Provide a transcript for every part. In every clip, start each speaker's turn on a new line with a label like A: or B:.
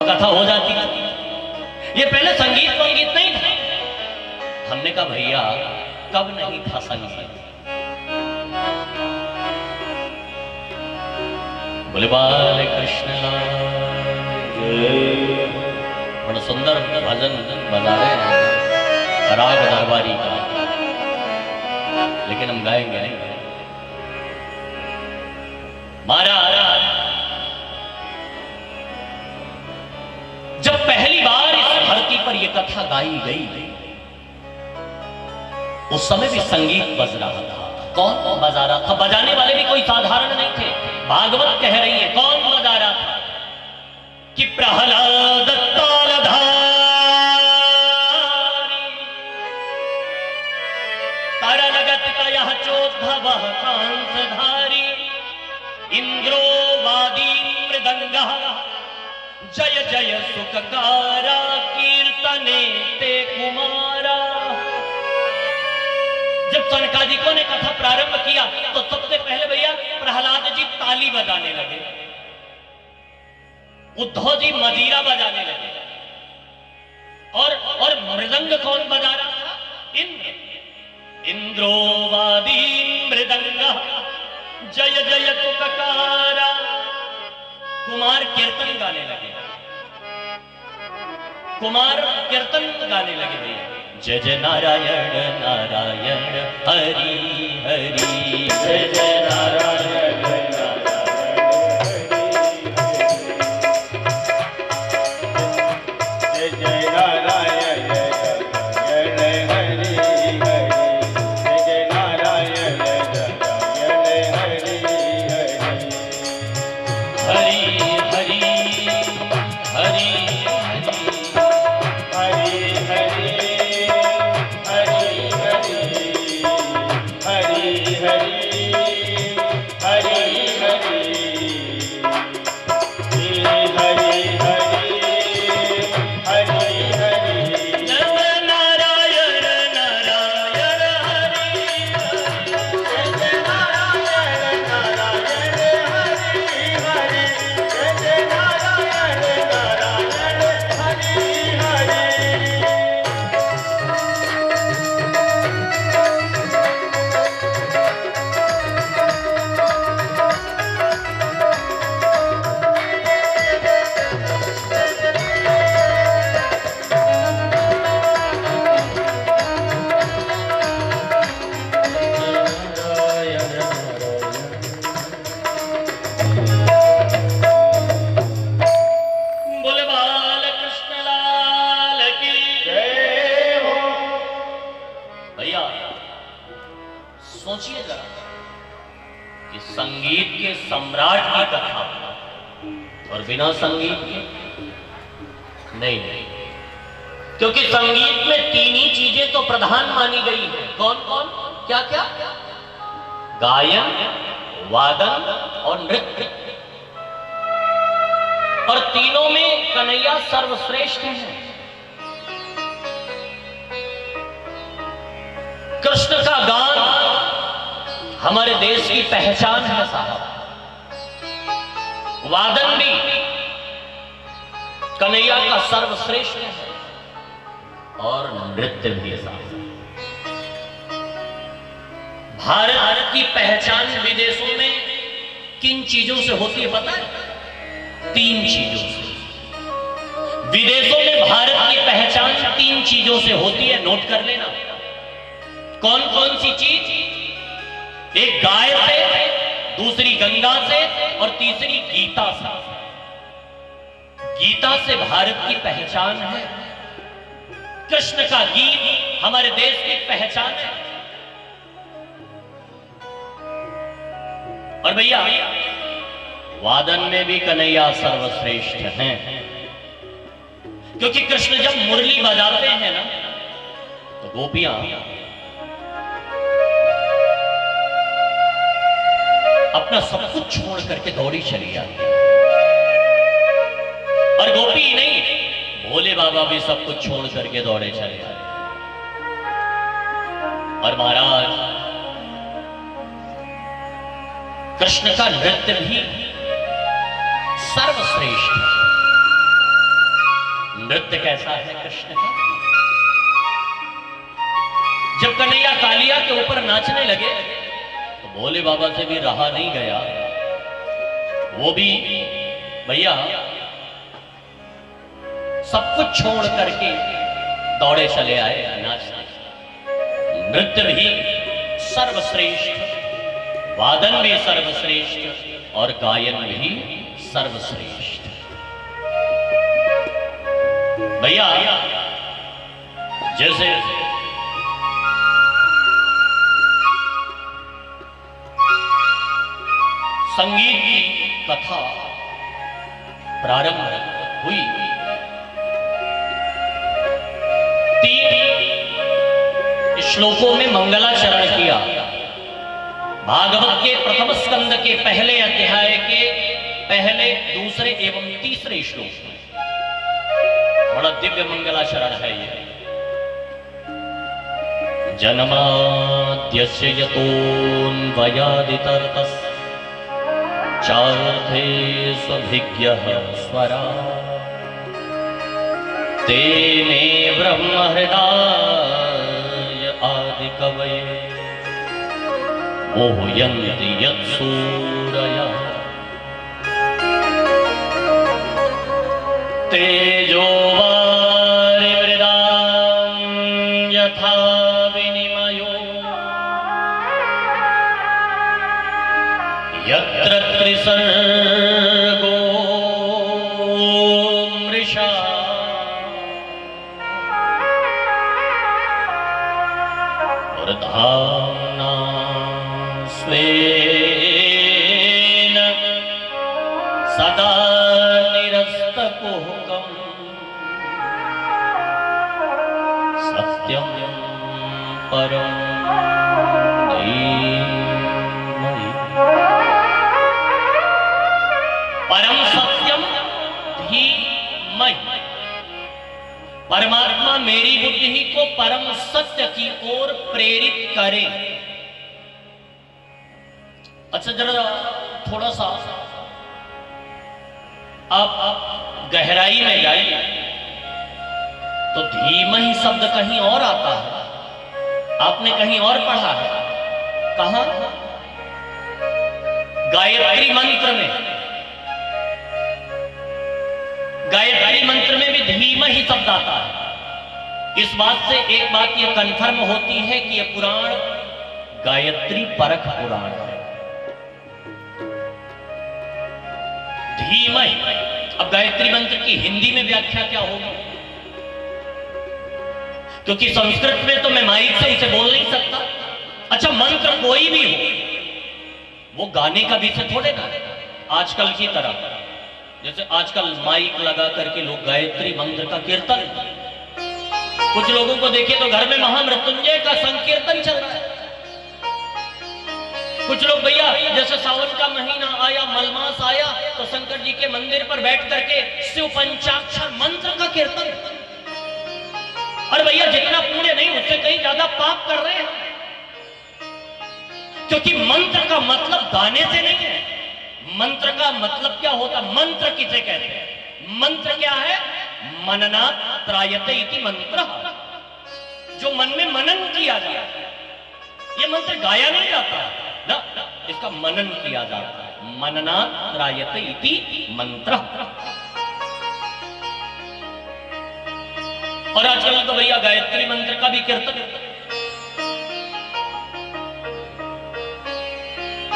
A: कथा हो जाती थी। ये पहले संगीत संगीत नहीं था। हमने कहा भैया कब नहीं था संगीत? बोले बाल कृष्ण बड़ा सुंदर भजन बजा रहे हैं राग दरबारी का, लेकिन हम गाएंगे नहीं। महाराज जब पहली बार इस धरती पर यह कथा गाई गई, उस समय भी संगीत बज रहा था। कौन बजा रहा था? बजाने वाले भी कोई साधारण नहीं थे। भागवत कह रही है कौन बजा रहा था कि प्रहलाद तालधारी तरलगत तयः चोद्धवः कांसधारी इंद्रो वादी मृदंगः जय जय सुखकारा कीर्तने ते कुमारा। जब सनकादिकों ने कथा प्रारंभ किया तो सबसे पहले भैया प्रहलाद जी ताली बजाने लगे, उद्धव जी मजीरा बजाने लगे, और मृदंग कौन बजा रहा था? इंद्र। इंद्रो वादी मृदंग जय जय सुखकारा। कुमार कीर्तन गाने लगे, कुमार कीर्तन गाने लगे भैया। जय जय नारायण नारायण हरि हरि, जय जय नारायण नारायण हरि, जय जय नारायण नारायण हरि हरि, जय जय नारायण नारायण हरि हरि, हरि सोचिए जरा कि संगीत के सम्राट की कथा और बिना संगीत के नहीं, क्योंकि संगीत में तीन ही चीजें तो प्रधान मानी गई है। कौन कौन? क्या क्या? गायन, वादन और नृत्य। और तीनों में कन्हैया सर्वश्रेष्ठ है। कृष्ण का गान हमारे देश की पहचान है साहब। वादन भी कन्हैया का सर्वश्रेष्ठ है और नृत्य भी साहब। भारत की पहचान विदेशों में किन चीजों से होती है पता है? तीन चीजों से। विदेशों में भारत की पहचान तीन चीजों से होती है, नोट कर लेना। कौन कौन सी चीज? एक गाय से, दूसरी गंगा से और तीसरी गीता से। गीता से भारत की पहचान है। कृष्ण का गीत हमारे देश की पहचान है। और भैया वादन में भी कन्हैया सर्वश्रेष्ठ हैं, क्योंकि कृष्ण जब मुरली बजाते हैं ना तो गोपियां अपना सब कुछ छोड़ करके दौड़ी चली जाती है। और गोपी नहीं, भोले बाबा भी सब कुछ छोड़ करके दौड़े चले जाते। और महाराज कृष्ण का नृत्य भी सर्वश्रेष्ठ है। नृत्य कैसा है कृष्ण का। जब कन्हैया कालिया के ऊपर नाचने लगे तो भोले बाबा से भी रहा नहीं गया, वो भी भैया सब कुछ छोड़ करके दौड़े चले आए नाचने। नृत्य भी सर्वश्रेष्ठ, वादन भी सर्वश्रेष्ठ और गायन भी सर्वश्रेष्ठ। भैया जैसे संगीत की कथा प्रारंभ हुई, 3 श्लोकों में मंगलाचरण किया। भागवत के प्रथम स्कंद के पहले अध्याय के पहले, दूसरे एवं तीसरे श्लोक में बड़ा दिव्य मंगलाचरण है ये। जन्माद्यस्य यतोऽन्वयादितरतस् चार्थे स्वभिज्ञः स्वरा तेने ब्रह्महृदाय आदिकवये मोहयन्ति यत्सूरयः तेजो वारिमृदां यथा विनिमयो यत्र त्रिसर्गो मृषा धाम्ना स्वेन सदा निरस्तकुहकम् सत्यं परं धीमहि। परम सत्यम धीमहि। परमात्मा मेरी बुद्धि को परम सत्य की ओर प्रेरित करे। अच्छा जरा थोड़ा सा आप गहराई में जाइए तो धीमहि शब्द कहीं और आता है, आपने कहीं और पढ़ा है। कहां? गायत्री मंत्र में। गायत्री मंत्र में भी धीमहि शब्द आता है। इस बात से एक बात यह कंफर्म होती है कि यह पुराण गायत्री परख पुराण है। धीमहि। अब गायत्री मंत्र की हिंदी में व्याख्या क्या होगी? क्योंकि संस्कृत में तो मैं माइक से उसे बोल नहीं सकता। अच्छा मंत्र कोई भी हो, वो गाने का विषय थोड़े ना आजकल की तरह। जैसे आजकल माइक लगा करके लोग गायत्री मंत्र का कीर्तन, कुछ लोगों को देखे तो घर में महामृत्युंजय का संकीर्तन चल रहा है। कुछ लोग भैया जैसे सावन का महीना आया, मलमास आया, तो शंकर जी के मंदिर पर बैठ करके शिव पंचाक्षर मंत्र का कीर्तन। और भैया जितना पुण्य नहीं उससे कहीं ज्यादा पाप कर रहे हैं, क्योंकि मंत्र का मतलब गाने से नहीं है। मंत्र का मतलब क्या होता? मंत्र किसे कहते हैं? मंत्र क्या है? मननात् त्रायते इति मंत्र, जो मन में मनन किया जाए। ये मंत्र गाया नहीं जाता ना, इसका मनन किया जाता है। मननात् त्रायते इति मंत्र। और आजकल तो भैया गायत्री मंत्र का भी कीर्तन।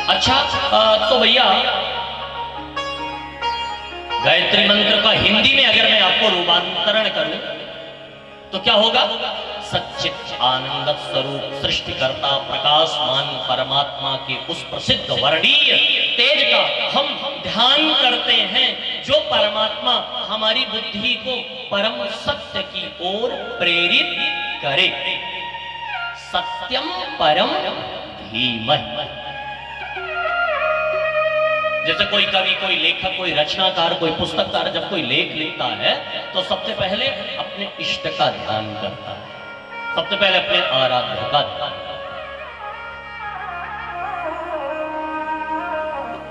A: अच्छा तो भैया गायत्री मंत्र का हिंदी में अगर मैं आपको रूपांतरण करूं तो क्या होगा? सच्चित आनंद स्वरूप सृष्टिकर्ता प्रकाशमान परमात्मा के उस प्रसिद्ध वर्णीय तेज का हम ध्यान करते हैं, जो परमात्मा हमारी बुद्धि को परम सत्य की ओर प्रेरित करे। सत्यम परम धीमहि। जैसे कोई कवि, कोई लेखक, कोई रचनाकार, कोई पुस्तककार जब कोई लेख लिखता है तो सबसे पहले अपने इष्ट का ध्यान करता है, सबसे पहले अपने आराध्य का ध्यान।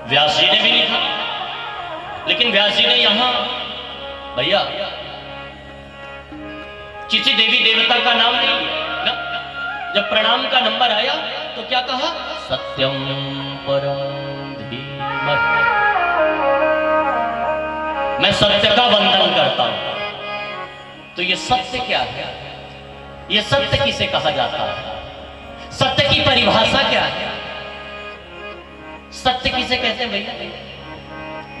A: व्यास जी ने भी लिखा, लेकिन व्यास जी ने यहां भैया किसी देवी देवता का नाम नहीं लिया ना। जब प्रणाम का नंबर आया तो क्या कहा? सत्यम परम धीमहि, मैं सत्य का वंदन करता हूं। तो ये सत्य क्या है? ये सत्य किसे कहा जाता है? सत्य की परिभाषा क्या है? सत्य किसे कहते हैं भैया?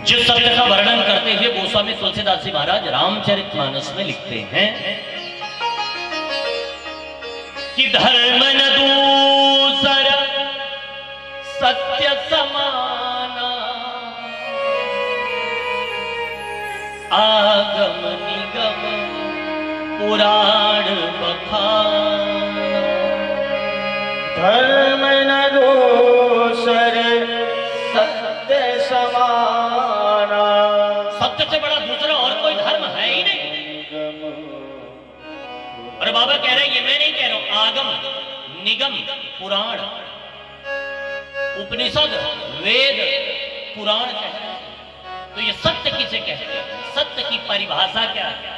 A: जिस सत्य का वर्णन करते हुए गोस्वामी तुलसीदास जी महाराज रामचरितमानस में लिखते हैं कि धर्म न दूसर सत्य समाना, आगम निगम पुराण बखाना।
B: धर्म न दूसर सत्य समाना,
A: सत्य से बड़ा दूसरा और कोई धर्म है ही नहीं। और बाबा कह रहे हैं, ये मैं नहीं कह रहा हूं, आगम निगम पुराण, उपनिषद वेद पुराण कह रहे हैं। तो ये सत्य किसे कहते हैं? सत्य की परिभाषा क्या है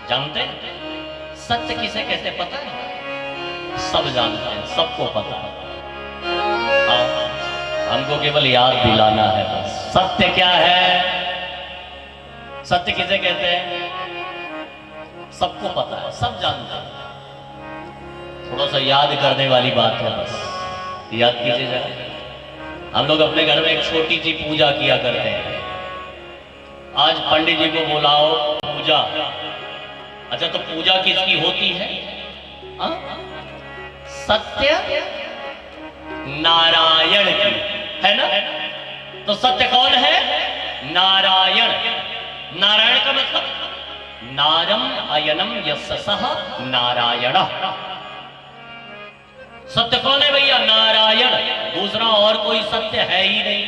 A: जानते हैं? सत्य किसे कहते हैं पता है? सब जानते हैं, सबको पता है। हमको केवल याद दिलाना है बस। सत्य क्या है? सत्य किसे कहते हैं? सबको पता है, सब जानते हैं। थोड़ा सा याद करने वाली बात है बस, याद कीजिए जरा। हम लोग अपने घर में एक छोटी सी पूजा किया करते हैं। आज पंडित जी को बुलाओ, पूजा। अच्छा, तो पूजा किसकी होती है? आ? सत्य नारायण की, है ना? तो सत्य कौन है? नारायण। नारायण का मतलब नारम अयनम यस्सः नारायण। सत्य कौन है भैया? नारायण। दूसरा और कोई सत्य है ही नहीं।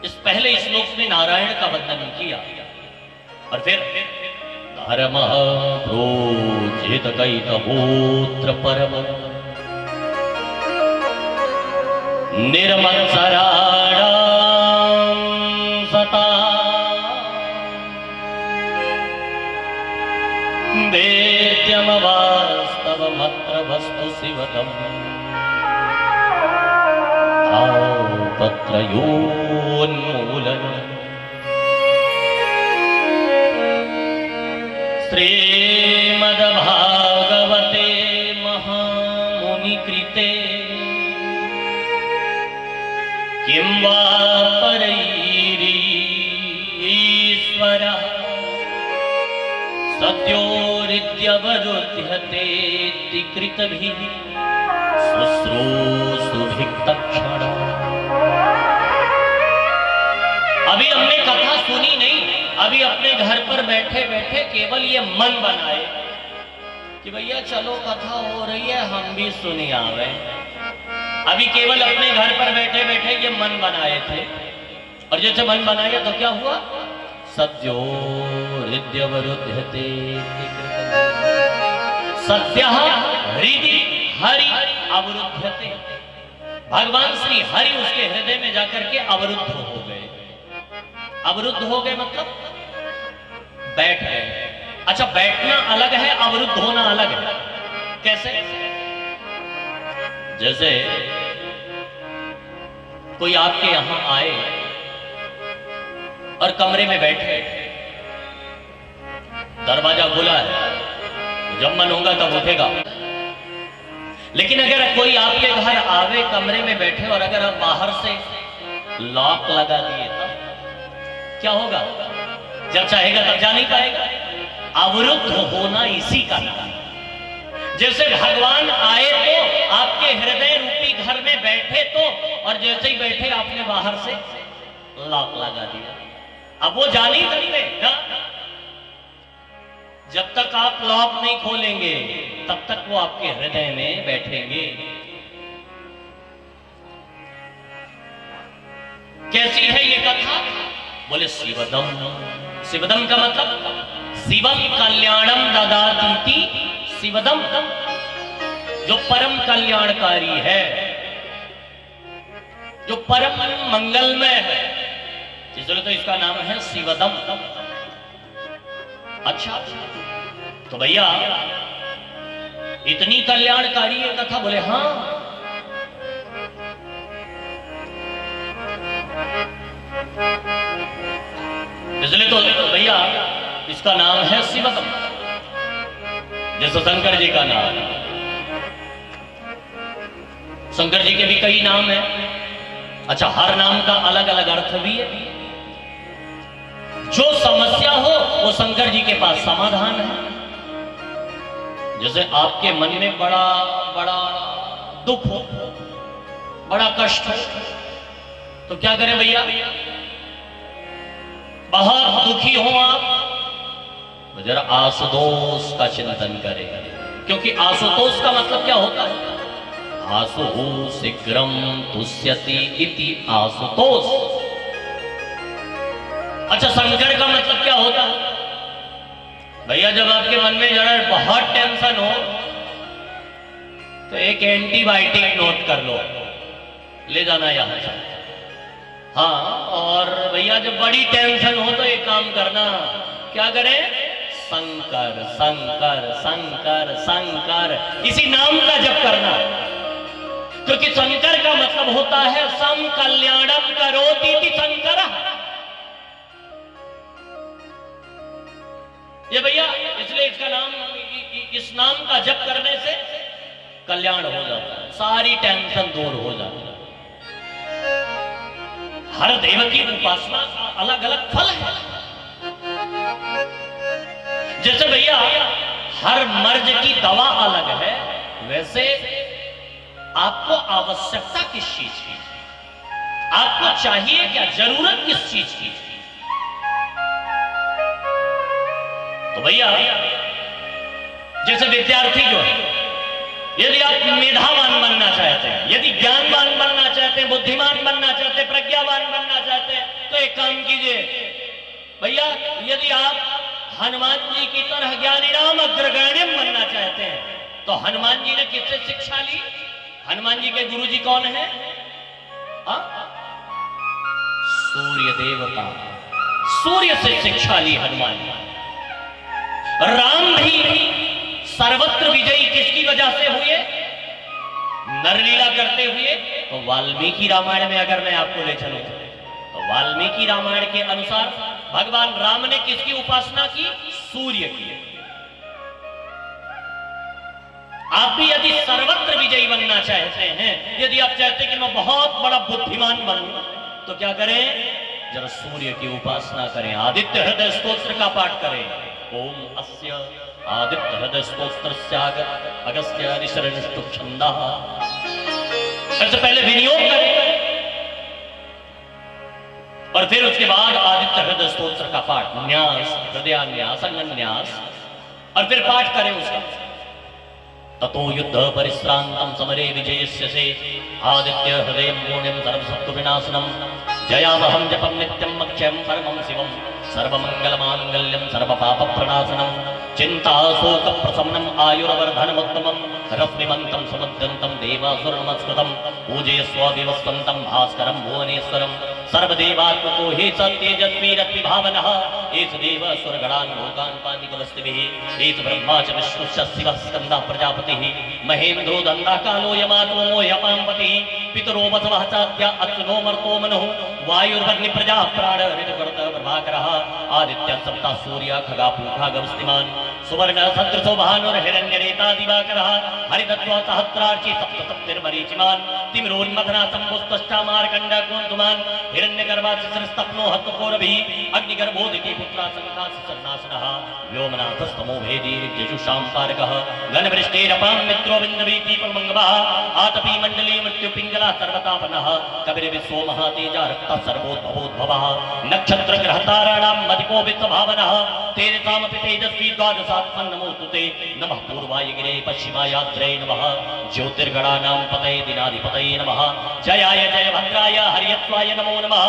A: इस पहले श्लोक में नारायण का वर्णन किया और फिर धर्म प्रोजित कैतहोत्र परम निर्मत्सराणां सता वेद्यम वास्तवमत्र वस्तु शिवतम् तापत्रयोन्मूलनम् श्रीमद्भागवते महामुनिकृते किं वा परैरीश्वरः सद्योरित्यवरुध्यतेति कृतभिः शुश्रूषुभिः तत्क्षणा। अभी हमने कथा सुनी नहीं, अभी अपने घर पर बैठे बैठे केवल ये मन बनाए कि भैया चलो कथा हो रही है, हम भी सुनी आवे। अभी केवल अपने घर पर बैठे बैठे ये मन बनाए थे, और जैसे मन बनाया तो क्या हुआ? सद्यो हृदयवरुध्यते सद्यः हृदि हरि अवरुध्यते। भगवान श्री हरि उसके हृदय में जाकर के अवरुद्ध हो गए। अवरुद्ध हो गए मतलब बैठ गए। अच्छा, बैठना अलग है, अवरुद्ध होना अलग है। कैसे? जैसे कोई आपके यहां आए और कमरे में बैठे, दरवाजा खुला है, जब मन होगा तब उठेगा। लेकिन अगर कोई आपके घर आवे, कमरे में बैठे, और अगर आप बाहर से लॉक लगा दिए तब क्या होगा? जब चाहेगा तब जा नहीं पाएगा। अवरुद्ध होना इसी का नाम। जैसे भगवान आए तो आपके हृदय रूपी घर में बैठे तो, और जैसे ही बैठे आपने बाहर से लॉक लगा दिया। अब वो जा नहीं सकते ना। जब तक आप लॉक नहीं खोलेंगे तब तक वो आपके हृदय में बैठेंगे। कैसी है ये कथा? बोले शिवदम। शिवदम का मतलब शिवम कल्याणम ददातीति शिवदम, जो परम कल्याणकारी है, जो परम मंगलमय है, इसलिए तो इसका नाम है शिवदम। अच्छा, तो भैया इतनी कल्याणकारी है कथा? बोले हाँ। इसलिए तो भैया इसका नाम है शिवतम, जैसे शंकर जी का नाम। शंकर जी के भी कई नाम हैं। अच्छा, हर नाम का अलग अलग अर्थ भी है। जो समस्या हो वो शंकर जी के पास समाधान है। जैसे आपके मन में बड़ा बड़ा दुख हो, बड़ा कष्ट हो, तो क्या करें भैया? बहुत दुखी हो आप तो जरा आशुतोष का चिंतन करें, क्योंकि आशुतोष का मतलब क्या होता है? आशु शीघ्रम तुष्यति इति आशुतोष। अच्छा, शंकर का मतलब क्या होता है? भैया जब आपके मन में जरा बहुत टेंशन हो तो एक एंटीबायोटिक नोट कर लो, ले जाना यहां से। हाँ, और भैया जब बड़ी टेंशन हो तो एक काम करना, क्या करें? शंकर शंकर शंकर शंकर, इसी नाम का जप करना। क्योंकि शंकर का मतलब होता है सम कल्याणम करोति इति शंकरः। ये भैया इसलिए इसका नाम, इस नाम का जप करने से कल्याण हो जाता है, सारी टेंशन दूर हो जाती है। हर देव की उपासना का अलग अलग फल है। जैसे भैया हर मर्ज की दवा अलग है, वैसे आपको आवश्यकता किस चीज की, आपको चाहिए क्या, जरूरत किस चीज की? तो भैया जैसे विद्यार्थी जो है, यदि आप मेधावान बनना चाहते हैं, यदि ज्ञानवान बनना चाहते हैं, बुद्धिमान बनना चाहते हैं, प्रज्ञावान बनना चाहते हैं, तो एक काम कीजिए भैया, यदि आप हनुमान जी की तरह ज्ञानी राम अग्रगण्यम बनना चाहते हैं, तो हनुमान जी ने किससे शिक्षा ली? हनुमान जी के गुरु जी कौन है? सूर्य देवता, सूर्य से शिक्षा ली हनुमान जी। राम भी सर्वत्र विजयी किसकी वजह से हुए? नरलीला करते हुए। तो वाल्मीकि रामायण में अगर मैं आपको ले चलूं तो वाल्मीकि रामायण के अनुसार भगवान राम ने किसकी उपासना की? सूर्य की। आप भी यदि सर्वत्र विजयी बनना चाहते हैं, यदि आप चाहते हैं कि मैं बहुत बड़ा बुद्धिमान बनूं, तो क्या करें? जरा सूर्य की उपासना करें, आदित्य हृदय स्तोत्र का पाठ करें। ओम अस्य आदित्य हृदय स्तोत्रस्य अगस्त्य ऋषिरनिष्टु छंदः। सबसे पहले विनियोग करें और फिर उसके बाद आदित्य हृदय स्तोत्र का पाठ, न्यास, हृदयान्यास, अन्यास, और फिर पाठ करें उसका। ततो युद्ध परिश्रांतम समरे विजयस्य से आदित्य हृदय पूर्णिम सर्वसत्व विनाशनम जयावहम जपम नित्यम अक्षयम परमं शिवम सर्वमंगल मांगल्यम सर्वपाप प्रणाशनम चिंता शोक प्रशमनम आयुर्वर्धनमुत्तमम रश्मिमंतम समुद्यंतम देवासुर नमस्कृतम पूजयस्व विवस्वंतम भास्करम भुवनेश्वरम सर्वदेवात्मको हे सत्येजस्वी रत्विभावनः एष देव स्वर्गणान् लोकान् पातिकवस्तिभिः एष ब्रह्मा च विष्णुश्च शिवः स्कन्दः प्रजापतिः महेन्द्रो दण्डाकालो यमात्मो यमाम्पतिः पितरो वसवः चाद्या अत्सुनो मर्तो मनुः वायुर्वग्नि प्रजा प्राण ऋतुकर्त प्रभाकरः आदित्य सप्ता सूर्य खगा पूषा गवस्तिमान् सुवर्ण सदृशो भानुर्हिरण्यरेता दिवाकरः हरितत्वा सहस्रार्ची सप्त सप्तिर्मरीचिमान् तिमिरोन्मथना सम्पुष्टश्चा मार्कण्ड कुन्तुमान् हिरण्यगर्भाचित्रस्तप्नो हस्तकोरभिः अग्निगर्भोदिति पुत्रा संकास्य सन्नासनः व्योमनाथस्तमो भेदीर्यजुषां पारकः घनवृष्टिरपां मित्रो बिन्दवीति प्रमङ्गवः आतपी मण्डली मृत्युपिङ्गला सर्वतापनः कविर्विश्वो महातेजा रक्तः सर्वोद्भवोद्भवः नक्षत्रग्रहताराणां मदिको विश्वभावनः तेजसामपि तेजस्वी द्वादशात्मन् नमोस्तुते नमः पूर्वाय गिरे पश्चिमायात्रे नमः ज्योतिर्गणानां पतये दिनाधिपतये नमः जयाय जय भद्राय हरियत्वाय नमो नमः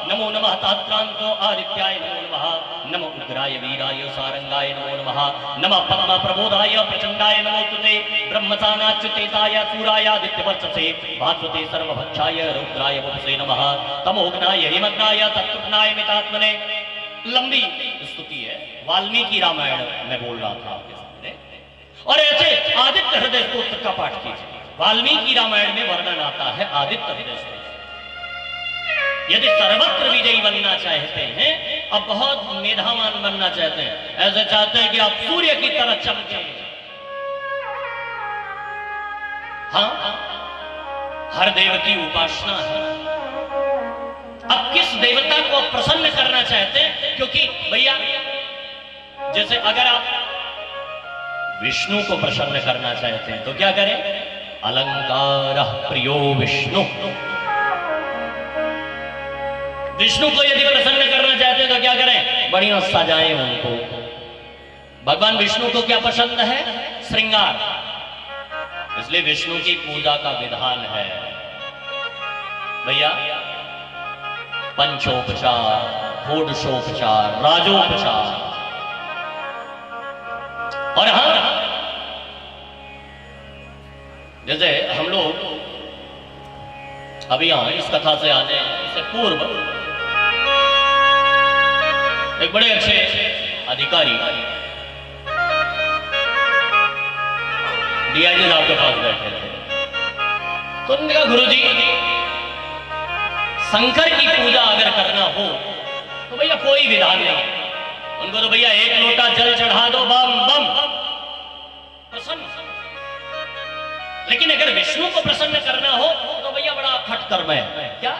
A: नमो नमः तात्रान्तो आदित्याय नमो नमः नमो उग्राय वीराय सारंगाय नमो नमः नमः पद्म प्रबोधाय प्रचंडाय नमोस्तुते ब्रह्मसानाच्युतेताय सूराय आदित्यवर्चसे भास्वते सर्वभक्षाय रुद्राय वपुषे नमः तमोघ्नाय हिमग्नाय तत्त्वघ्नाय मितात्मने लंबी स्तुति है, वाल्मीकि रामायण में बोल रहा था आपके सामने। और ऐसे आदित्य हृदय स्तोत्र का पाठ कीजिए। वाल्मीकि रामायण में वर्णन आता है आदित्य हृदय स्तोत्र। यदि सर्वत्र विजयी बनना चाहते हैं, अब बहुत मेधावान बनना चाहते हैं, ऐसे चाहते हैं कि आप सूर्य की तरह चमके, हाँ, हर देव की उपासना है। अब किस देवता को आप प्रसन्न करना चाहते हैं? क्योंकि भैया जैसे अगर आप विष्णु को प्रसन्न करना चाहते हैं तो क्या करें? अलंकार प्रियो विष्णु। विष्णु को यदि प्रसन्न करना चाहते हैं तो क्या करें? बढ़िया सजाएं उनको। भगवान विष्णु को क्या पसंद है? श्रृंगार। इसलिए विष्णु की पूजा का विधान है भैया पंचोपचार, षोडशोपचार, राजोपचार। और हाँ, जैसे हम लोग अभी यहां इस कथा से आने से पूर्व एक बड़े अच्छे अधिकारी डीआईजी साहब के पास बैठे थे, तो उन्होंने कहा गुरुजी, शंकर की पूजा अगर करना हो तो भैया कोई विधान नहीं। उनको तो भैया एक लोटा जल चढ़ा दो, बम बम प्रसन्न। लेकिन अगर विष्णु को प्रसन्न करना हो तो भैया बड़ा खटकर्म है। क्या?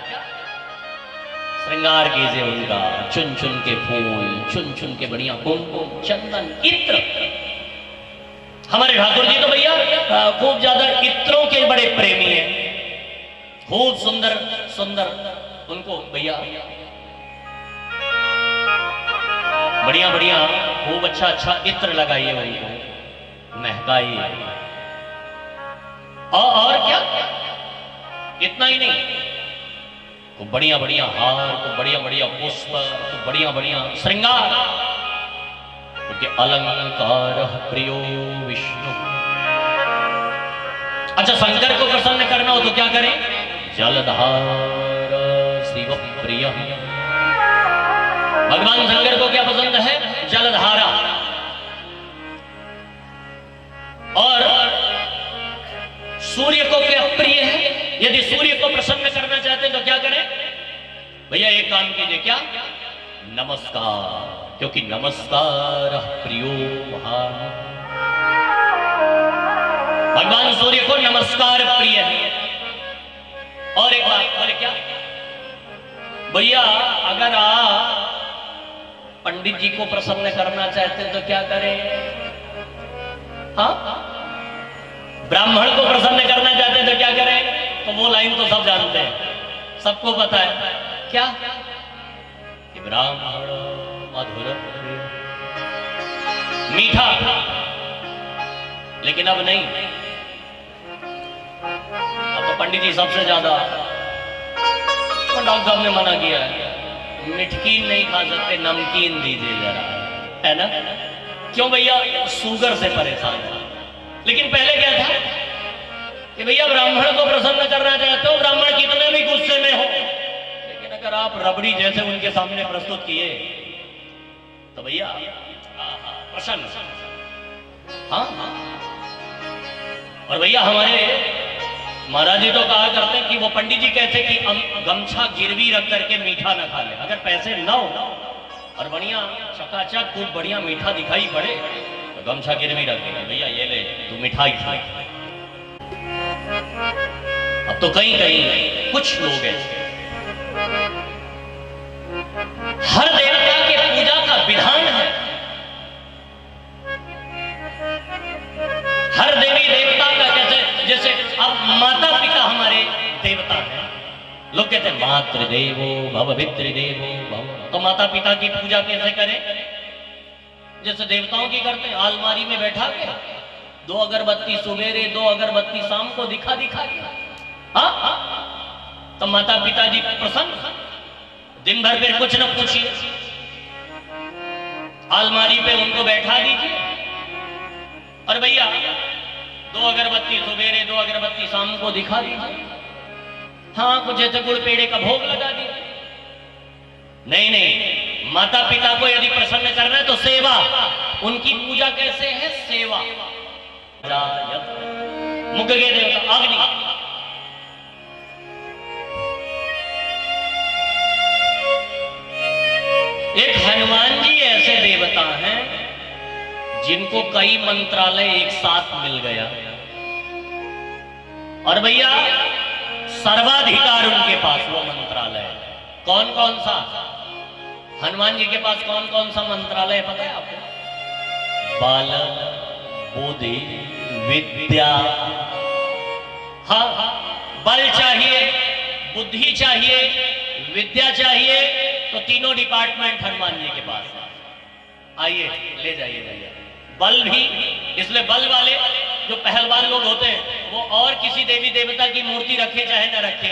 A: श्रृंगार कीजिए उनका, चुन चुन के फूल, चुन चुन के बढ़िया कुमकुम, चंदन, इत्र। हमारे ठाकुर जी तो भैया खूब ज्यादा इत्रों के बड़े प्रेमी हैं। खूब सुंदर सुंदर उनको भैया बढ़िया बढ़िया खूब अच्छा अच्छा इत्र लगाइए उनको, महकाइए। और क्या? इतना ही नहीं, तो बढ़िया बढ़िया हार, तो बढ़िया बढ़िया पुष्प, तो बढ़िया बढ़िया श्रृंगार, क्योंकि अलंकार प्रियो विष्णु। अच्छा, शंकर को प्रसन्न करना हो तो क्या करें? जलधार शिव प्रिय। भगवान शंकर को क्या पसंद है? जलधारा। और सूर्य को क्या प्रिय है? यदि सूर्य को प्रसन्न करना चाहते हैं तो क्या करें? भैया एक काम कीजिए, क्या? नमस्कार, क्योंकि नमस्कार प्रियो महान। भगवान सूर्य को नमस्कार प्रिय है। और एक बात बोले, क्या भैया अगर आप पंडित जी को प्रसन्न करना चाहते हैं तो क्या करें? हाँ, ब्राह्मण को प्रसन्न करना चाहते हैं तो क्या करें? तो वो लाइन तो सब जानते हैं, सबको पता है। क्या? कि ब्राह्मण मधुर मीठा। लेकिन अब नहीं, अब तो पंडित जी सबसे ज्यादा, तो डॉक्टर साहब ने मना किया है, मिठकीन नहीं खा सकते, नमकीन दीजिए जरा, है ना? क्यों भैया? शुगर से परेशान है। लेकिन पहले क्या था कि भैया ब्राह्मण को प्रसन्न करना चाहते हो, ब्राह्मण कितने भी गुस्से में हो, लेकिन अगर आप रबड़ी जैसे उनके सामने प्रस्तुत किए तो भैया प्रसन्न। हाँ, और भैया हमारे महाराज जी तो कहा करते हैं कि वो पंडित जी कहते हैं कि गमछा गिरवी रख करके मीठा ना खा ले। अगर पैसे न हो और बढ़िया चकाचक खूब बढ़िया मीठा दिखाई पड़े तो गमछा गिरवी रख देगा, भैया ये ले तू मिठाई खा। अब तो कहीं कहीं कुछ लोग ऐसे हर देवता के पूजा का विधान है, हर देवी देवता का कहते, जैसे अब माता पिता हमारे देवता हैं, लोग कहते हैं मातृदेवो भव पितृदेवो भव। तो माता पिता की पूजा कैसे करें? जैसे देवताओं की करते हैं, अलमारी में बैठा के 2 अगरबत्ती सुबेरे 2 अगरबत्ती शाम को दिखा दिखा के, हाँ, तो माता पिता जी प्रसन्न। दिन भर फिर कुछ न पूछिए, अलमारी पे उनको बैठा दीजिए और भैया 2 अगरबत्ती सुबेरे 2 अगरबत्ती शाम को दिखा दीजिए। हाँ, कुछ ऐसे गुड़ पेड़े का भोग लगा दीजिए। नहीं नहीं, माता पिता को यदि प्रसन्न करना है तो सेवा, उनकी पूजा कैसे है? सेवा। मुख के देवता अग्नि, एक हनुमान जी ऐसे देवता हैं जिनको कई मंत्रालय एक साथ मिल गया, और भैया सर्वाधिकार उनके पास वो मंत्रालय। कौन कौन सा? हनुमान जी के पास कौन कौन सा मंत्रालय पता है आपको? बल, बुद्धि, विद्या। हाँ, बल चाहिए, बुद्धि चाहिए, विद्या चाहिए, तो तीनों डिपार्टमेंट हनुमान जी के पास है। आइए ले जाइए भैया। बल भी, इसलिए बल वाले जो पहलवान लोग होते हैं वो और किसी देवी देवता की मूर्ति रखे चाहे न रखे,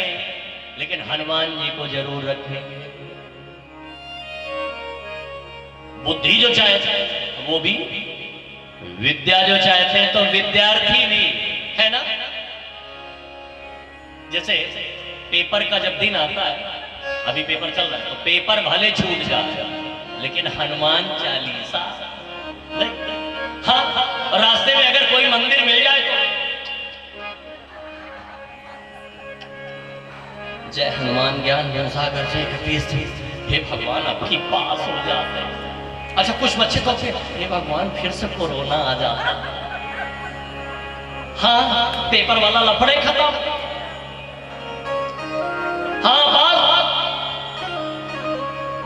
A: लेकिन हनुमान जी को जरूर रखेंगे। बुद्धि जो चाहते हैं वो भी, विद्या जो चाहते हैं तो विद्यार्थी भी है ना। जैसे पेपर का जब दिन आता है, अभी पेपर चल रहा है, तो पेपर भले छूट जाए लेकिन हनुमान चालीसा नहीं। हाँ, और रास्ते में अगर कोई मंदिर मिल जाए तो जय हनुमान ज्ञान ज्ञान सागर जय कपीस जी, हे भगवान आपकी पास हो जाते हैं। अच्छा कुछ बच्चे तो हे भगवान फिर से कोरोना आ जाता। हाँ, पेपर वाला लफड़े खत्म। हाँ, बात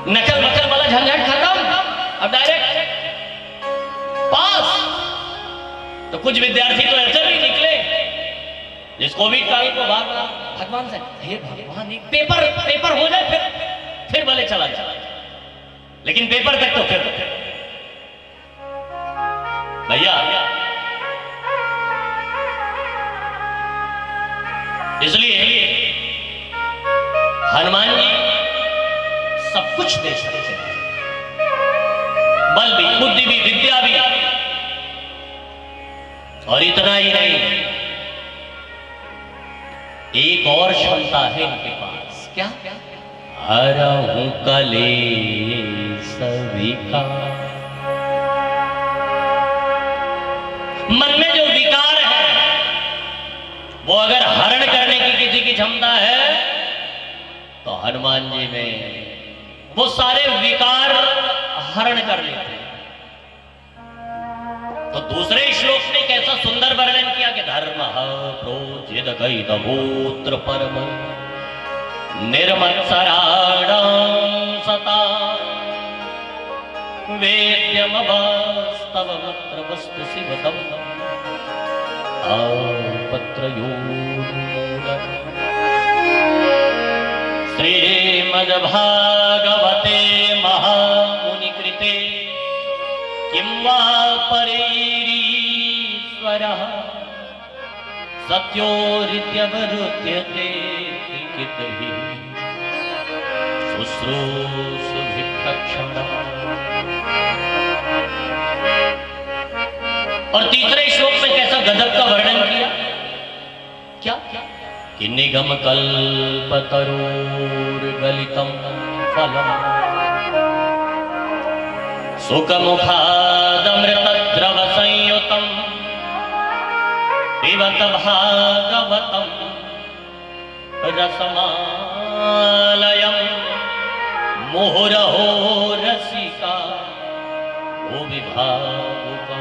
A: नकल मकल वाला झंझट खत्म, अब डायरेक्ट पास। तो कुछ विद्यार्थी तो ऐसे भी निकले जिस कोविड काल को भागा भगवान से, हे भगवान पेपर हो जाए फिर भले चला जाए, लेकिन पेपर तक तो फिर भैया। इसलिए हनुमान जी सब कुछ दे सकते हैं, बल भी, बुद्धि भी, विद्या भी, और इतना ही नहीं, एक और क्षमता है इनके पास। क्या? हरहु कलेश विकार। मन में जो विकार है वो अगर हरण करने की किसी की क्षमता है तो हनुमान जी में वो सारे विकार हरण कर लेते हैं। तो दूसरे श्लोक में कैसा सुंदर वर्णन किया कि धर्म प्रोचिदकैतगोत्र परम निर्मत्सराणां सता वेद्यमवास्तवमत्र वस्तु शिवदम् आपत्रयोर्मूलम्। श्रीमद्भागवते महामुनिकृते किं वा परेरीश्वरः सत्योरित्यवरुध्यते कितहि शुश्रूषुभिक्षणम्। और तीसरे श्लोक में कैसा गजब का वर्णन किया? क्या? कि निगम कल्पतरोर्गलितं फलम् सुखमुखादमृतद्रव संयुतं पिबत भागवतं रसमालयं मुहुरहो रसिका भुवि भावुका।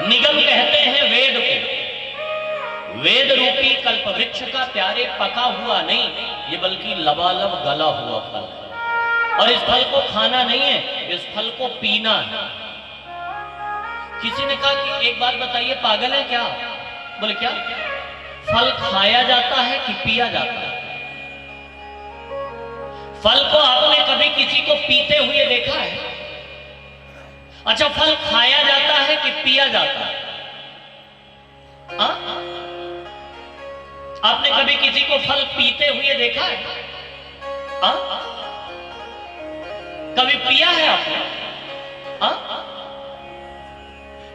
A: निगम कहते हैं वेद को, वेद रूपी कल्पवृक्ष का प्यारे पका हुआ नहीं, ये बल्कि लबालब गला हुआ फल है। और इस फल को खाना नहीं है, इस फल को पीना है। किसी ने कहा कि एक बात बताइए, पागल है क्या? बोले क्या? फल खाया जाता है कि पिया जाता है? फल को आपने कभी किसी को पीते हुए देखा है? अच्छा, फल खाया जाता है कि पिया जाता है? आपने कभी किसी को फल पीते हुए देखा है? कभी पिया है आपने?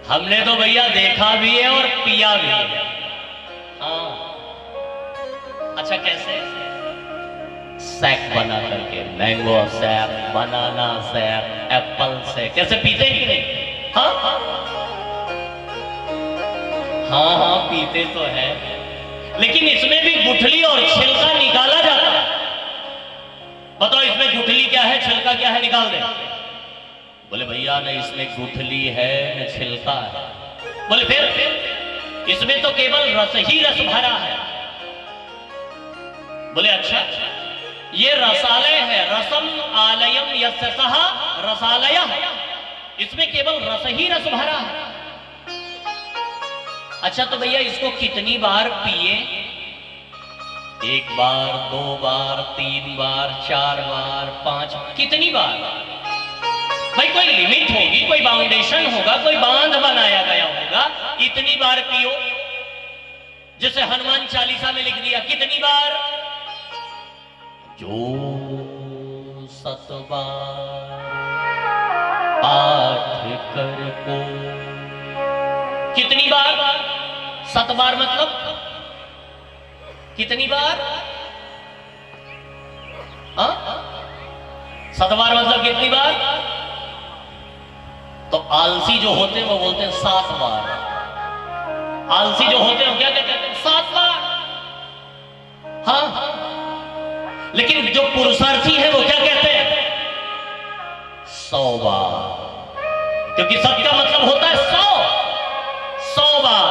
A: हमने तो भैया देखा भी है और पिया भी है। अच्छा, कैसे? शेक बना करके, mango shake, banana shake, Apple shake, कैसे पीते कि नहीं? हाँ हाँ हाँ पीते तो है, लेकिन इसमें भी गुठली और छिलका निकाला जाता है। बताओ इसमें गुठली क्या है, छिलका क्या है, निकाल दे। बोले भैया न इसमें गुठली है न छिलका है। बोले फिर इसमें तो केवल रस ही रस भरा है। बोले अच्छा, ये रसालय है, रसम आलयम यस्य सः रसालयः, इसमें केवल रस ही रस भरा है। अच्छा तो भैया इसको कितनी बार पिए? 1 बार, 2 बार, 3 बार, 4 बार, 5, कितनी बार? भाई कोई लिमिट होगी, कोई बाउंडेशन होगा, कोई बांध बनाया गया होगा, इतनी बार पियो। जैसे हनुमान चालीसा में लिख दिया, कितनी बार? जो 7 बार पाठ कर को। कितनी बार? 7 बार मतलब कितनी बार? 7 बार मतलब कितनी बार? तो आलसी जो होते हैं वो बोलते हैं 7 बार। आलसी जो होते हैं क्या कहते हैं? 7 बार। हाँ, लेकिन जो पुरुषार्थी है वो क्या कहते हैं? 100 बार, क्योंकि सत का मतलब होता है 100 बार।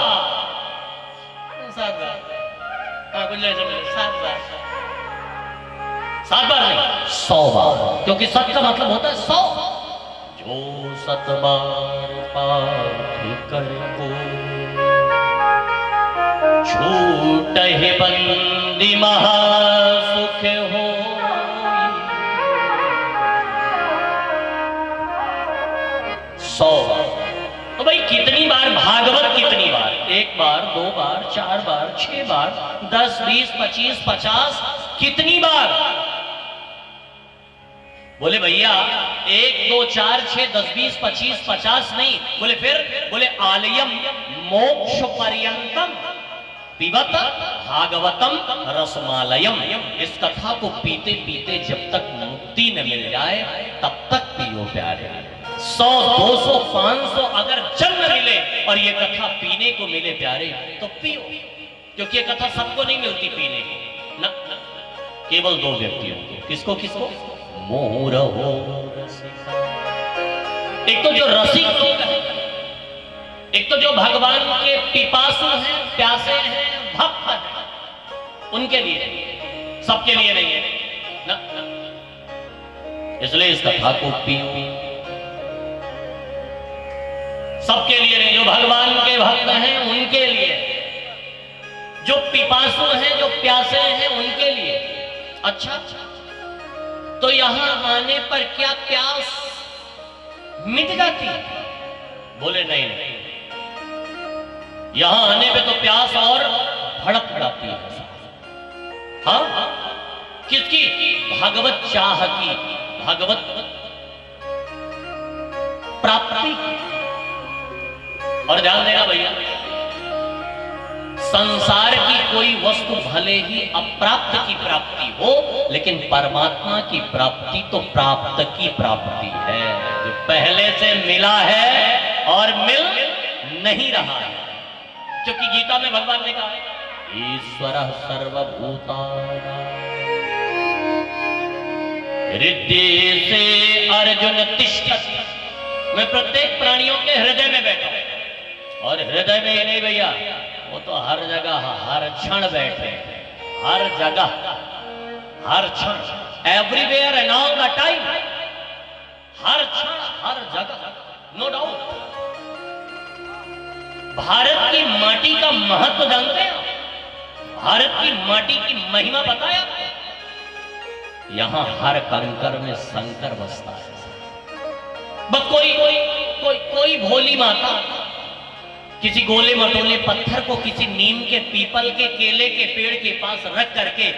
A: 7 बार, हाँ कुछ 7 बार, 7 बार नहीं 100 बार, क्योंकि सत का मतलब होता है 100। जो 7 बार पाठ कर को छूट है बंदी महासुख हो। तो भाई कितनी बार भागवत? कितनी बार? 1 बार, 2 बार, 4 बार, 6 बार, 10, 20, 25, 50, कितनी बार? बोले भैया 1, 2, 4, 6, 10, 20, 25, 50 नहीं। बोले फिर? बोले आलयम मोक्ष पर्यंतम पिबत भागवतम रसमालयम। इस कथा को पीते पीते जब तक मुक्ति न मिल जाए तब तक पियो प्यारे। 100, 200, 500 अगर जन्म मिले और ये कथा पीने को मिले प्यारे तो पियो, क्योंकि ये कथा सबको नहीं मिलती पीने को ना, केवल 2 व्यक्तियों को। किसको किसको? मोर हो रसिका। एक तो जो रसिक लोग हैं, एक तो जो भगवान के पिपासु हैं, प्यासे हैं, भक्त हैं, उनके लिए, सबके लिए नहीं है ना। इसलिए इस कथा को पियो, सबके लिए नहीं, जो भगवान के भक्त हैं उनके लिए, जो पिपासु हैं, जो प्यासे हैं उनके लिए। अच्छा तो यहां आने पर क्या प्यास मिट जाती? बोले नहीं नहीं, यहां आने पे तो प्यास और भड़क जाती है। हाँ, किसकी? भागवत चाह की, भागवत प्राप्ति की। और ध्यान देना भैया, संसार की कोई वस्तु भले ही अप्राप्त की प्राप्ति हो, लेकिन परमात्मा की प्राप्ति तो प्राप्त की प्राप्ति है, जो पहले से मिला है और मिल नहीं रहा है। क्योंकि गीता में भगवान ने कहा ईश्वरः सर्वभूतानां हृदय से अर्जुन तिष्ठति। मैं प्रत्येक प्राणियों के हृदय में बैठा हूं, और हृदय में ही नहीं भैया, वो तो हर जगह हर क्षण बैठे, हर जगह हर क्षण, everywhere and all the time, हर क्षण हर जगह, नो डाउट। भारत की माटी का महत्व जानते हैं? भारत की माटी की महिमा बताया? यहां हर कंकर में शंकर बसता है। बस कोई भोली माता किसी गोले मटोले पत्थर को किसी नीम के, पीपल के, केले के पेड़ के पास रख करके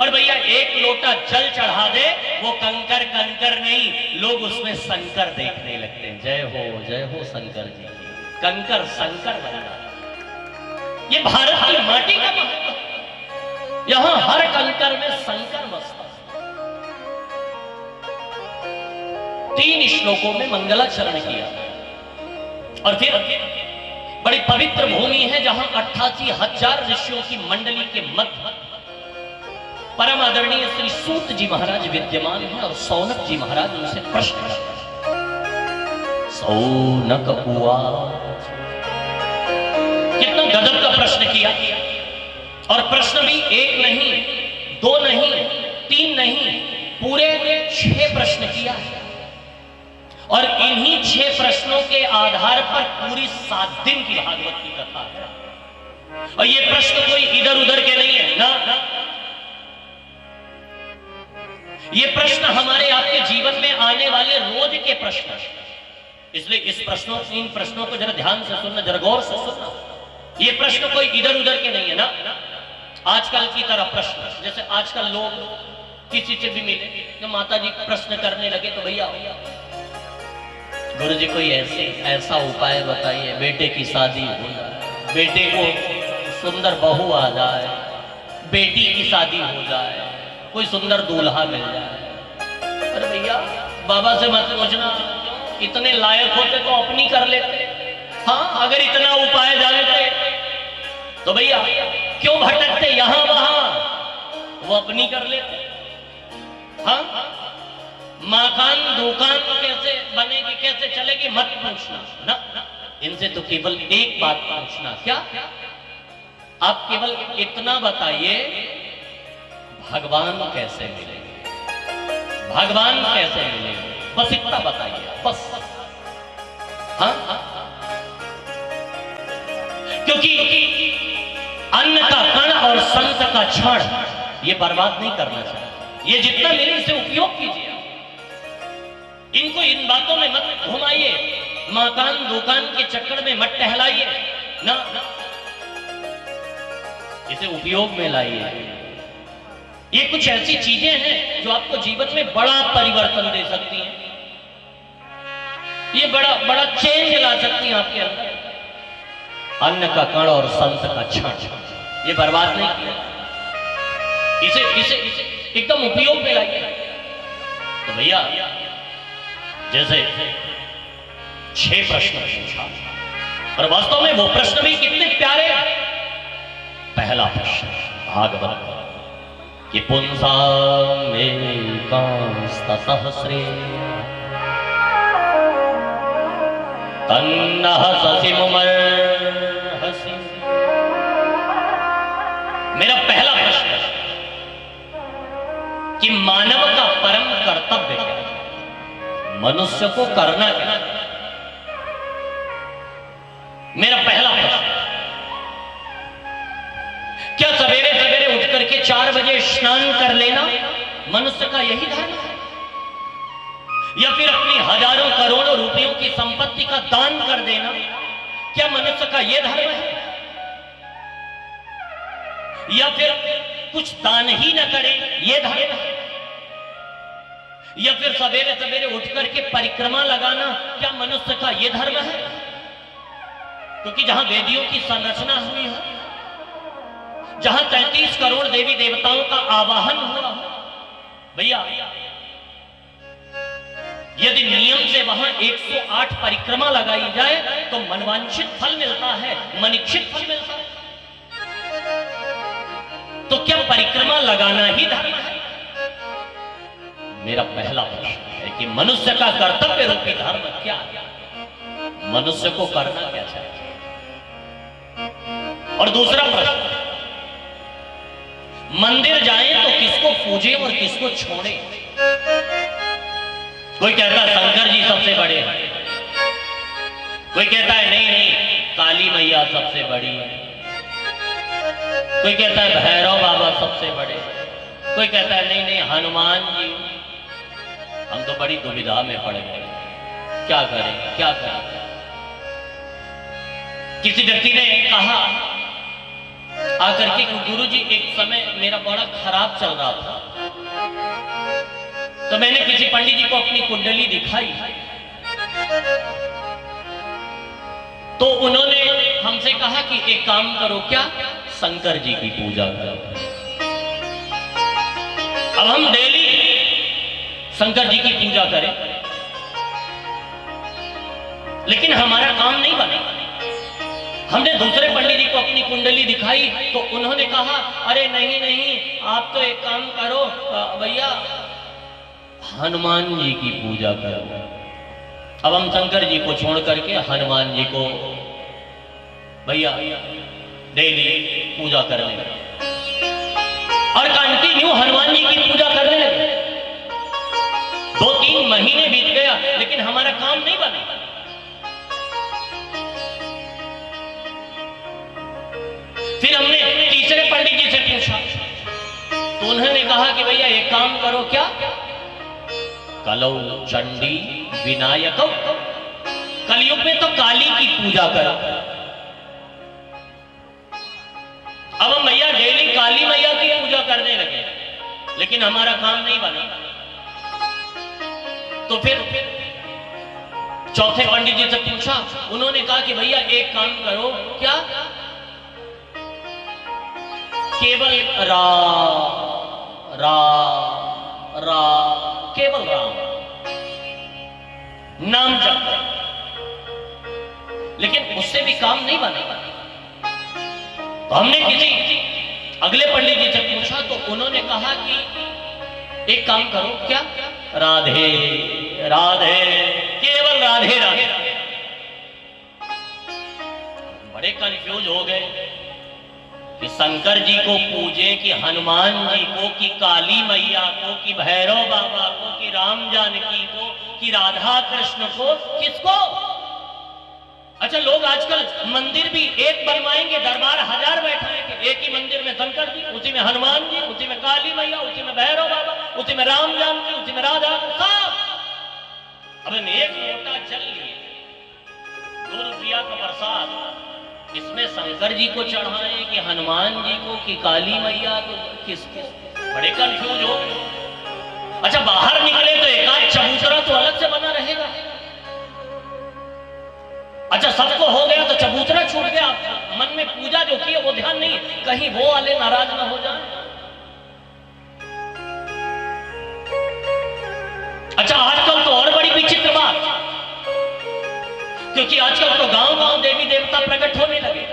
A: और भैया 1 लोटा जल चढ़ा दे, वो कंकर कंकर नहीं, लोग उसमें शंकर देखने लगते हैं। जय हो शंकर जी की, कंकर शंकर बन जाता। ये भारत की माटी का महत्व, ये जहां हर कंकर में शंकर बसता। 3 श्लोकों में मंगलाचरण किया। और फिर बड़ी पवित्र भूमि है जहां 88,000 ऋषियों की मंडली के मध्य परम आदरणीय श्री सूत जी महाराज विद्यमान है और सौनक जी महाराज उनसे प्रश्न करते हैं। सौनक उवाच, कितना गजब का प्रश्न किया। और प्रश्न भी 1 नहीं, 2 नहीं, 3 नहीं, पूरे 6 प्रश्न किया है। और इन्हीं 6 प्रश्नों के आधार पर पूरी 7 दिन की भागवत की कथा है। और ये प्रश्न कोई इधर उधर के नहीं है ना, ये प्रश्न हमारे आपके जीवन में आने वाले रोज के प्रश्न हैं। इसलिए इन प्रश्नों को जरा ध्यान से सुनना, जरा गौर से सुनना। ये प्रश्न कोई इधर उधर के नहीं है ना, आजकल की तरह प्रश्न। जैसे आजकल लोग किसी से भी मिले तो माता जी प्रश्न करने लगे तो भैया गुरु जी कोई ऐसा उपाय बताइए, बेटे की शादी हो जाए, बेटे को सुंदर बहू आ जाए, बेटी की शादी हो जाए, कोई सुंदर दूल्हा मिल जाए। अरे भैया बाबा से मत पूछना, इतने लायक होते तो अपनी कर लेते। हाँ, अगर इतना उपाय जानते तो भैया क्यों भटकते यहां वहां, वो अपनी कर लेते। हाँ, मकान दुकान कैसे बनेगी, कैसे चलेगी, मत पूछना ना। इनसे तो केवल एक बात पूछना, क्या आप केवल इतना बताइए भगवान कैसे मिलेंगे, भगवान कैसे मिलेंगे, बस इतना बताइए, बस। हाँ, क्योंकि अन्न का कण और संत का क्षण ये बर्बाद नहीं करना चाहिए। ये जितना मिले इसे उपयोग कीजिए। इनको इन बातों में मत घुमाइए, मकान दुकान के चक्कर में मत टहलाइए ना, इसे उपयोग में लाइए। ये कुछ ऐसी चीजें हैं जो आपको जीवन में बड़ा परिवर्तन दे सकती हैं, ये बड़ा चेंज ला सकती हैं आपके अंदर। अन्न का कण और संत का क्षण ये बर्बाद नहीं किया, इसे एकदम उपयोग में लाइए। तो भैया जैसे 6 प्रश्न पूछा और वास्तव में वो प्रश्न भी कितने प्यारे। पहला प्रश्न भागवत कि पुंसां एकांस्तसहस्रे तन्नः ससिमुमर्हसि। मेरा पहला प्रश्न है कि मानव का परम कर्तव्य क्या है, मनुष्य को करना क्या। मेरा पहला प्रश्न, क्या सवेरे सवेरे उठ करके 4 बजे स्नान कर लेना मनुष्य का यही धर्म है, या फिर अपनी हजारों करोड़ों रुपयों की संपत्ति का दान कर देना क्या मनुष्य का यह धर्म है, या फिर कुछ दान ही न करे यह धर्म है, या फिर सवेरे सवेरे उठ करके परिक्रमा लगाना क्या मनुष्य का यह धर्म है। क्योंकि जहां वेदियों की संरचना हुई है, जहां 33 करोड़ देवी देवताओं का आवाहन हुआ, भैया यदि नियम से वहां 108 परिक्रमा लगाई जाए तो मनवांछित फल मिलता है, मनीक्षित फल मिलता है। तो क्या परिक्रमा लगाना ही धर्म है। मेरा पहला प्रश्न है कि मनुष्य का कर्तव्य रूपी धर्म क्या है, मनुष्य को करना क्या चाहिए। और दूसरा प्रश्न, मंदिर जाए तो किसको पूजे और किसको छोड़े। कोई कहता है शंकर जी सबसे बड़े हैं, कोई कहता है नहीं काली मैया सबसे बड़ी है, कोई कहता है भैरव बाबा सबसे बड़े, कोई कहता है नहीं हनुमान जी। हम तो बड़ी दुविधा में पड़ गए, क्या करें क्या करें। किसी व्यक्ति ने कहा आकर के गुरुजी एक समय मेरा बड़ा खराब चल रहा था, तो मैंने किसी पंडित जी को अपनी कुंडली दिखाई, तो उन्होंने हमसे कहा कि एक काम करो, क्या शंकर जी की पूजा करो। अब हम डेली शंकर जी की पूजा करें, लेकिन हमारा काम नहीं बना। हमने दूसरे पंडित जी को अपनी कुंडली दिखाई तो उन्होंने कहा अरे नहीं नहीं, आप तो एक काम करो भैया, हनुमान जी की पूजा करो। अब हम शंकर जी को छोड़ करके हनुमान जी को भैया डेली पूजा करने लगे और कंटिन्यू हनुमान जी की पूजा करने लगे। 2-3 महीने बीत गया, लेकिन हमारा काम नहीं बना। फिर हमने तीसरे पंडित जी से पूछा तो उन्होंने कहा कि भैया एक काम करो, क्या? कलौ चंडी विनायक, कलयुग में तो काली की पूजा करो। अब हम भैया डेली काली मैया की पूजा करने लगे, लेकिन हमारा काम नहीं बना। तो फिर चौथे पंडित जी से पूछा, उन्होंने कहा कि भैया एक काम करो, क्या? केवल केवल राम नाम जप, लेकिन उससे भी काम नहीं बना। तो हमने किसी अगले पंडित जी से पूछा तो उन्होंने कहा कि एक काम करो, क्या? राधे राधे, केवल राधे राधे। बड़े कंफ्यूज हो गए कि शंकर जी को पूजे कि हनुमान जी को कि काली मैया को कि भैरव बाबा को कि राम जानकी को कि राधा कृष्ण को, किसको? अच्छा, लोग आजकल मंदिर भी एक बनवाएंगे, दरबार 1000 बैठाएंगे। एक ही मंदिर में शंकर जी, उसी में हनुमान जी, उसी में काली मैया, उसी में भैरव बाबा, उसी में राम जानकी, उसी में राधा। अब हम एक लोटा जल लिए, 2 रुपया का प्रसाद, इसमें शंकर जी को चढ़ाएं कि हनुमान जी को कि काली मैया को, किसको? बड़े कंफ्यूज हो। अच्छा, बाहर निकले तो एक आध चबूतरा तो अलग से बना रहेगा। अच्छा, सबको हो गया तो चबूतरा छूट गया, मन में पूजा जो की है वो ध्यान नहीं, कहीं वो वाले नाराज ना हो जाए। अच्छा, आजकल तो और बड़ी विचित्र बात, क्योंकि आजकल तो गांव-गांव देवी देवता प्रकट होने लगे,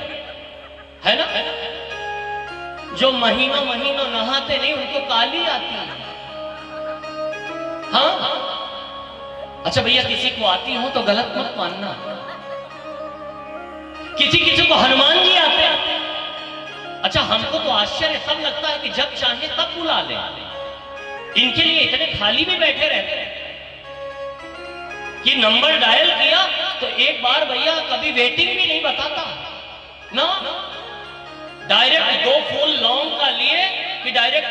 A: है ना? जो महीनों महीनों नहाते नहीं उनको काली आती है। हाँ, अच्छा भैया, किसी को आती हो तो गलत मत मानना। किसी किसी को हनुमान जी आते हैं। अच्छा, हमको तो आश्चर्य सब लगता है कि जब चाहे तब बुला ले, इनके लिए इतने खाली भी बैठे रहते हैं कि नंबर डायल किया तो एक बार भैया कभी वेटिंग भी नहीं बताता ना, डायरेक्ट 2 फूल लौंग का लिए कि डायरेक्ट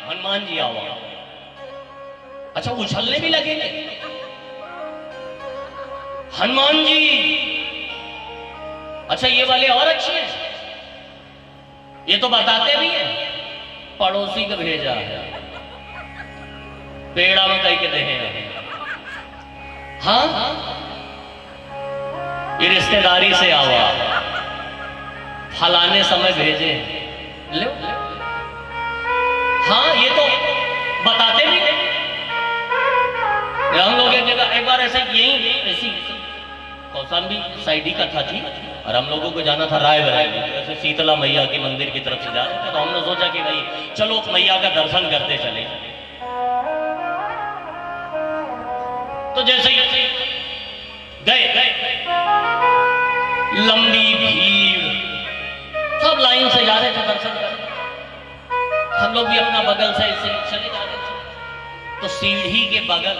A: हनुमान जी आओ। अच्छा, उछलने भी लगेंगे हनुमान जी। अच्छा, ये वाले और अच्छे हैं, ये तो बताते भी हैं पड़ोसी को भेजा है, पेड़ा में कहीं के दहे। हाँ, ये रिश्तेदारी से आवा, फलाने समय भेजे लो। हाँ, ये तो बताते भी हैं। हम लोग एक जगह एक बार ऐसे ऐसी कौशाम्बी साइड ही कथा थी और हम लोगों को जाना था रायबरेली, ऐसे शीतला मैया के मंदिर की तरफ से जा रहे थे। तो हमने सोचा कि भाई चलो मैया का दर्शन करते चले। तो जैसे ही गए, लंबी भीड़, सब लाइन से जा रहे थे दर्शन करने। हम लोग भी अपना बगल से ऐसे चले जा रहे थे। तो सीढ़ी के बगल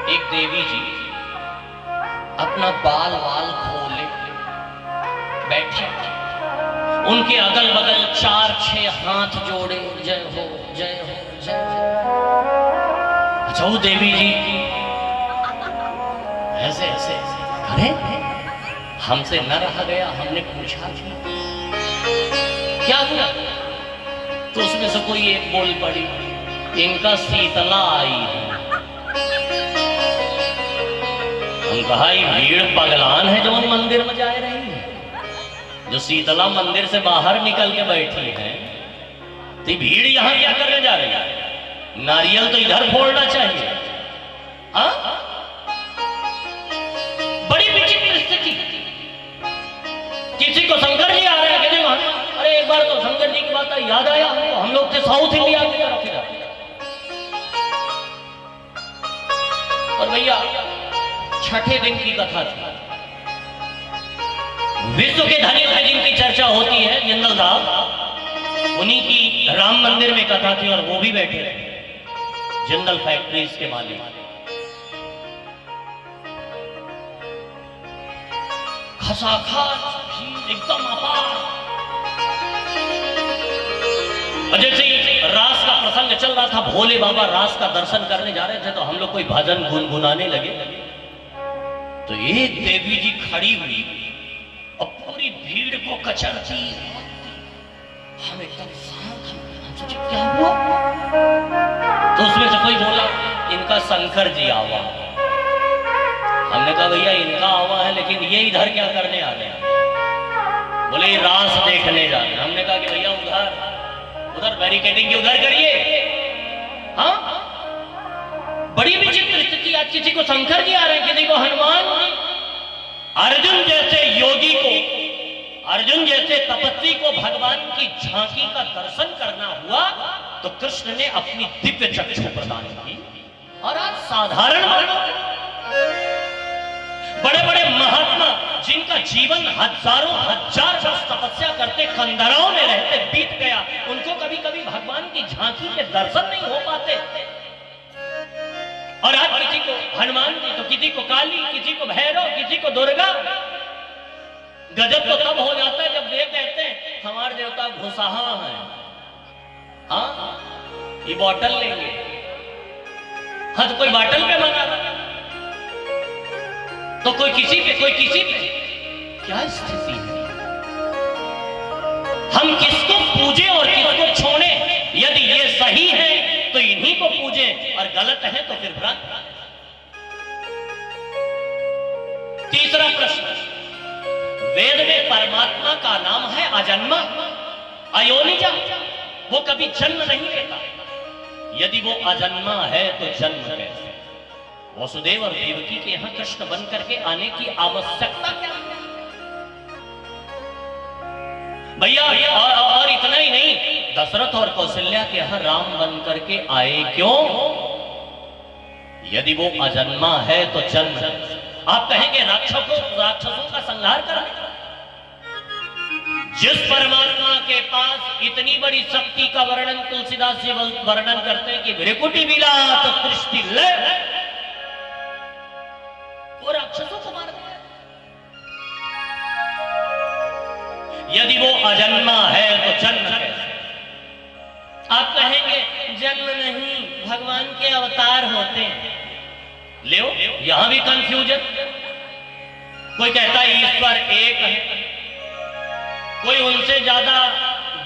A: एक देवी जी अपना बाल खोले बैठे, उनके अगल बगल 4-6 हाथ जोड़े, जय हो जय हो जय हो। अच्छा, वो देवी जी ऐसे ऐसे, अरे हमसे न रहा गया, हमने पूछा क्या हुआ? तो उसमें से कोई एक बोल पड़ी, इनका शीतला आई है। हम कहा, भीड़ पगलान है जो उन मंदिर में जा रही है, जो शीतला मंदिर से बाहर निकल के बैठी है। तो भीड़ यहां क्या करने जा रही है? नारियल तो इधर फोड़ना चाहिए। हाँ, बड़ी विचित्र स्थिति। किसी को शंकर जी आ रहे हैं, कहते वहां, अरे एक बार तो शंकर जी की बात याद आया हमको, हम लोग थे साउथ इंडिया की तरफ इधर। और भैया छठे दिन की कथा थी। विश्व के धनियों में जिनकी चर्चा होती है, जिंदल साहब, उन्हीं की राम मंदिर में कथा थी और वो भी बैठे थे, जिंदल फैक्ट्रीज के मालिक। खसाखस एकदम अपार। जैसे ही रास का प्रसंग चल रहा था, भोले बाबा रास का दर्शन करने जा रहे थे, तो हम लोग कोई भजन गुनगुनाने लगे। तो एक देवी जी खड़ी हुई और पूरी भीड़ को कचरती। हम एकदम शांत, हम सोचे क्या हुआ। तो उसमें से कोई बोला, इनका शंकर जी आवा। हमने कहा भैया इनका आवा है, लेकिन ये इधर क्या करने आ रहे हैं? बोले रास देखने जा रहे हैं। हमने कहा कि भैया उधर उधर बैरिकेडिंग की उधर करिए। हाँ, बड़ी विचित्र स्थिति। आज किसी को शंकर जी आ रहे हैं, किसी को हनुमान जी। अर्जुन जैसे योगी को, अर्जुन जैसे तपस्वी को भगवान की झांकी का दर्शन करना हुआ, तो कृष्ण ने अपनी दिव्य चक्षु प्रदान की। और आज साधारण बड़े बड़े महात्मा, जिनका जीवन हजारों हजार वर्ष तपस्या करते खंडरों में रहते बीत गया, उनको कभी कभी भगवान की झांकी के दर्शन नहीं हो पाते। और आज किसी को हनुमान जी, तो किसी को काली, किसी को भैरव, किसी को दुर्गा। गजब तो तब हो जाता है जब देख कहते हैं हमारे देवता घुसाहा है। हाँ, ये बॉटल लेंगे। हाँ, तो कोई बॉटल पे मंगा रहा, तो कोई किसी पे, कोई किसी पे। क्या स्थिति है? हम किसको पूजे और किसको छोड़े? यदि ये सही है तो इन्हीं को पूजे, और गलत है तो फिर भ्रष्ट। तीसरा प्रश्न, वेद में परमात्मा का नाम है अजन्मा, अयोनिजा। वो कभी जन्म नहीं लेता। यदि वो अजन्मा है तो जन्म कैसे? वसुदेव और देवकी के यहां कृष्ण बन करके आने की आवश्यकता क्या है भैया? और इतना ही नहीं, दशरथ और कौशल्या के यहां राम बन करके आए क्यों? यदि वो अजन्मा है तो जन्म। आप कहेंगे राक्षसों का संहार करा। जिस परमात्मा के पास इतनी बड़ी शक्ति का वर्णन तुलसीदास जी वर्णन करते हैं कि भृकुटी विलास सृष्टि लय, वो राक्षसों को मार दिया। यदि वो अजन्मा है तो जन्म कैसे? आप कहेंगे जन्म नहीं, भगवान के अवतार होते हैं। ले यहां भी कंफ्यूजन। कोई कहता है ईश्वर एक है, कोई उनसे ज्यादा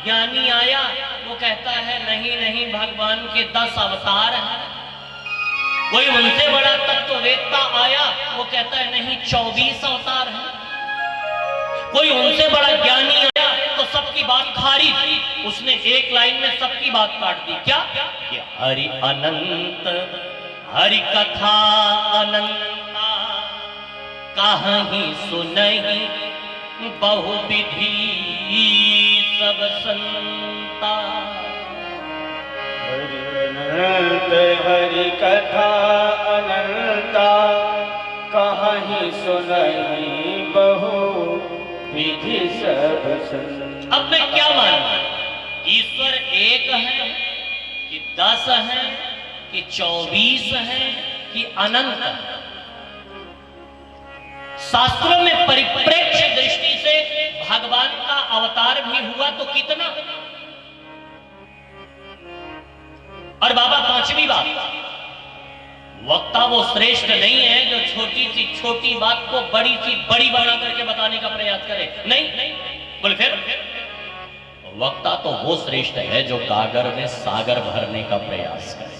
A: ज्ञानी आया, वो कहता है नहीं नहीं, भगवान के 10 अवतार हैं। कोई उनसे बड़ा तत्ववेत्ता आया, वो कहता है नहीं, 24 अवतार हैं। कोई उनसे बड़ा ज्ञानी आया तो सबकी बात खारिज, उसने एक लाइन में सबकी बात काट दी। क्या? कि हरि अनंत, हरि कथा अनंता, कहीं सुनहि बहुविधि सब संता।
B: हरि अनंत, हरि कथा अनंता, कहीं सुनहि बहु विधि सब संता।
A: अब मैं क्या मानूं? ईश्वर एक है कि 10 है कि 24 है कि अनंत है? शास्त्रों में परिप्रेक्ष्य दृष्टि से भगवान का अवतार भी हुआ तो कितना? और बाबा 5वीं बात, वक्ता वो श्रेष्ठ नहीं है जो छोटी सी छोटी बात को बड़ी सी बड़ी बना करके बताने का प्रयास करे। नहीं, बोले फिर वक्ता तो वो श्रेष्ठ है जो गागर में सागर भरने का प्रयास करे।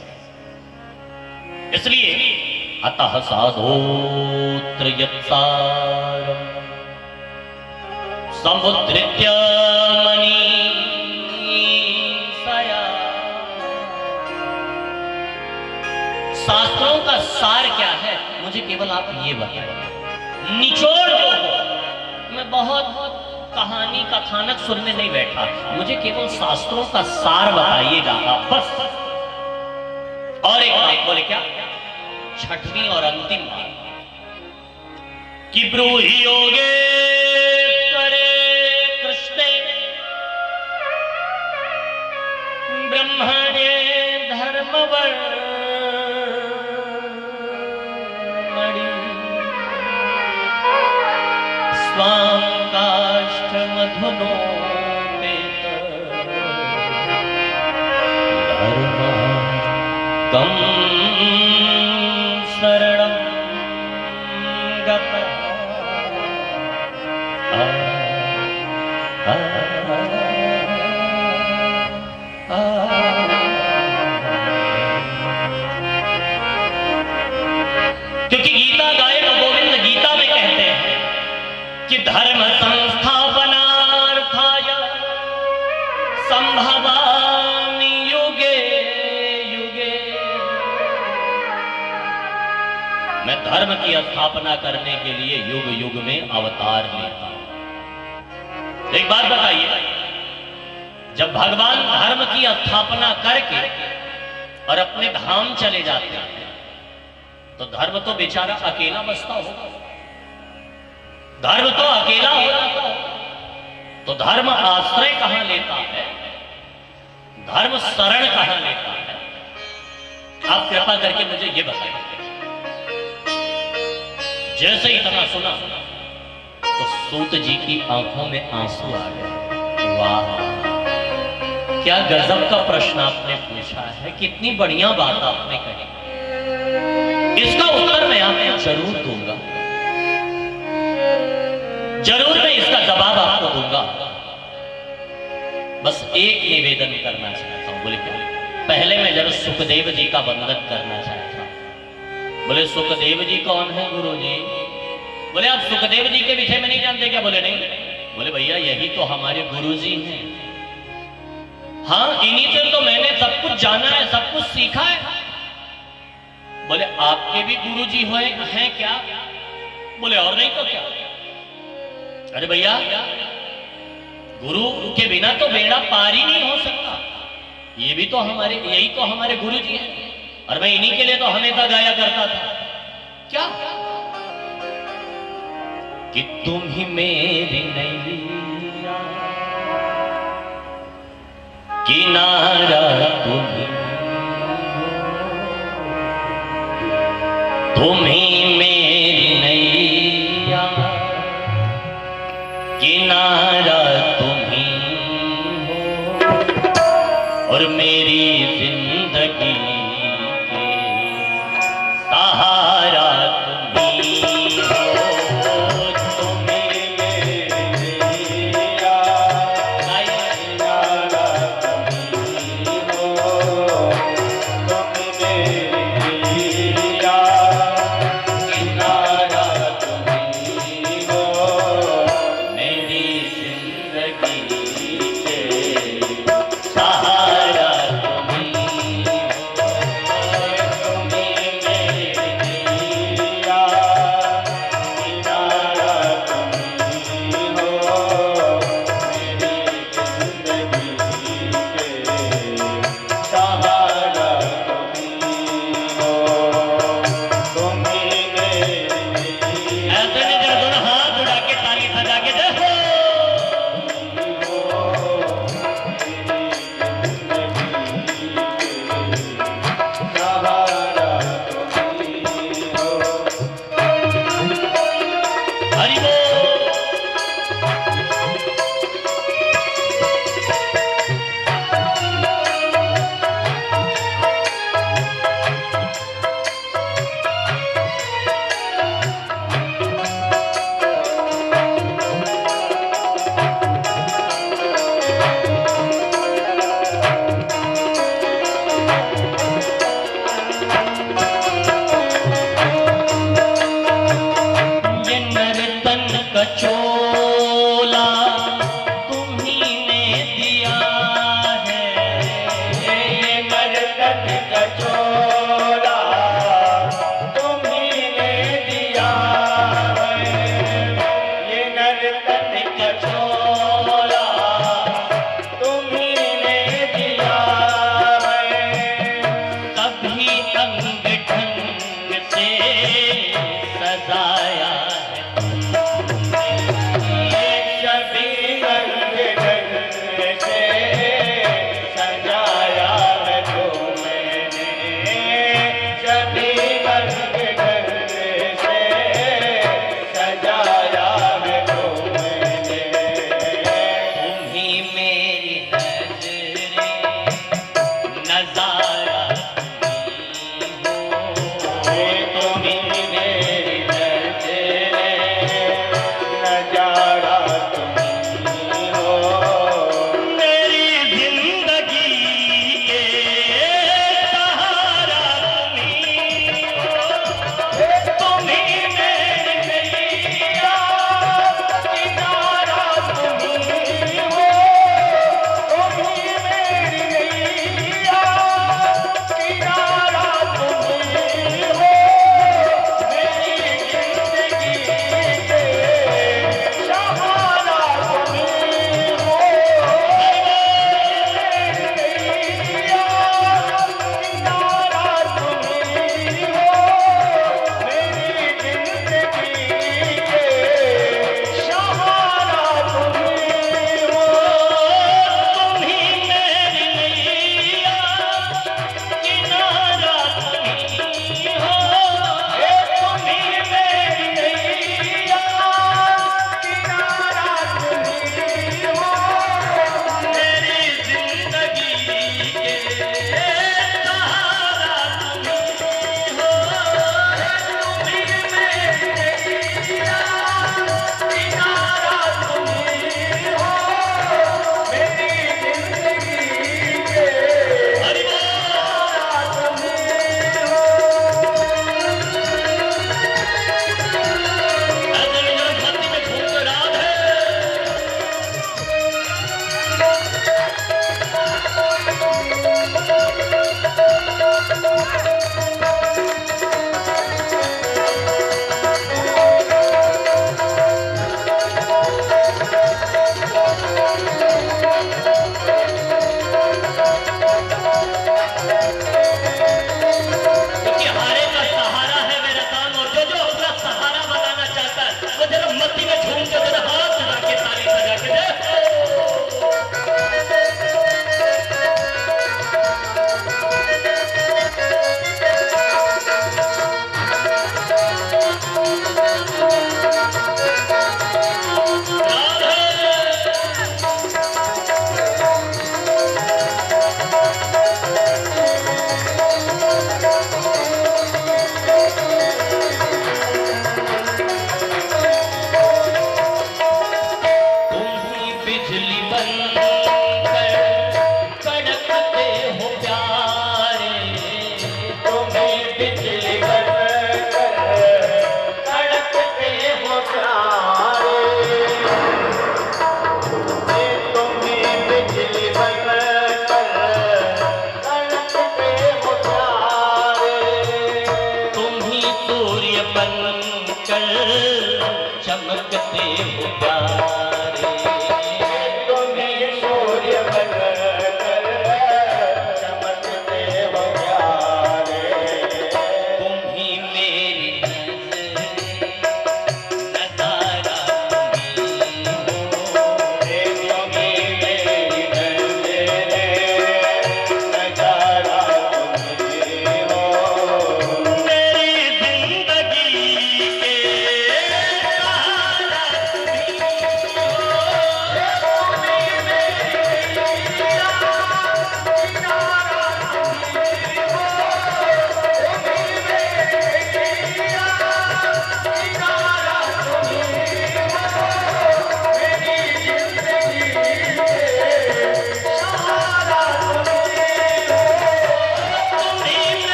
A: इसलिए अतः साधोत्र यत्सारम् समुद्रित्य मनीषया शास्त्रों का सार क्या है, मुझे केवल आप ये बताएं। निचोड़ जो हो, मैं बहुत कहानी कथानक सुनने नहीं बैठा, मुझे केवल शास्त्रों का सार बताइएगा आप बस। और एक बात बोले, क्या? छठवीं और अंतिम बात कि ब्रूहि योगे करे कृष्णे ब्रह्मणे धर्मवर्णि स्वां काष्ठमधुनोपेत धर्मकं शरणं गतः। क्योंकि गीता गायक गोविंद गीता में कहते हैं कि धर्म संस्थापनार्थाय संभवामि युगे युगे। मैं धर्म की स्थापना करने के लिए युग युग में अवतार लेता हूं। एक बात बताइए, जब भगवान धर्म की स्थापना करके और अपने धाम चले जाते हैं तो धर्म तो बेचारा अकेला बसता होगा, धर्म तो अकेला हो जाता हो, तो धर्म आश्रय कहां लेता है, धर्म शरण कहां लेता है? आप कृपा करके मुझे यह बताइए। जैसे इतना सुना तो सूत जी की आंखों में आंसू आ गए। वाह, क्या गजब का प्रश्न आपने पूछा है, कितनी बढ़िया बात आपने कही। इसका उत्तर मैं आपको जरूर दूंगा, जरूर मैं इसका जवाब आपको दूंगा। बस एक निवेदन करना चाहता हूं। बोले क्या? पहले मैं जरा सुखदेव जी का वंदन करना चाहता हूं। बोले सुखदेव जी कौन है गुरु जी? बोले आप सुखदेव जी के विषय में नहीं जानते क्या? बोले नहीं। बोले भैया यही तो हमारे गुरु जी हैं। हाँ, इन्हीं से तो मैंने सब कुछ जाना है, सब कुछ सीखा है। बोले आपके भी गुरु जी हुए हैं क्या? बोले और नहीं तो क्या। अरे भैया, गुरु के बिना तो बेड़ा पार ही नहीं हो सकता। ये भी तो हमारे, यही तो हमारे गुरु जी हैं, और मैं इन्हीं के लिए तो हमेशा गाया करता था। क्या? कि तुम ही मेरी नैया, किनारा तुम ही मेरी नैया, किनारा तुम ही हो, और मेरी जिंदगी के सहारा तुम ही हो। तुम ही मेरी नैया, किनारा तुम ही हो, तुम मेरी नैया, किनारा तुम ही हो, मेरी जिंदगी के सहारा तुम ही हो।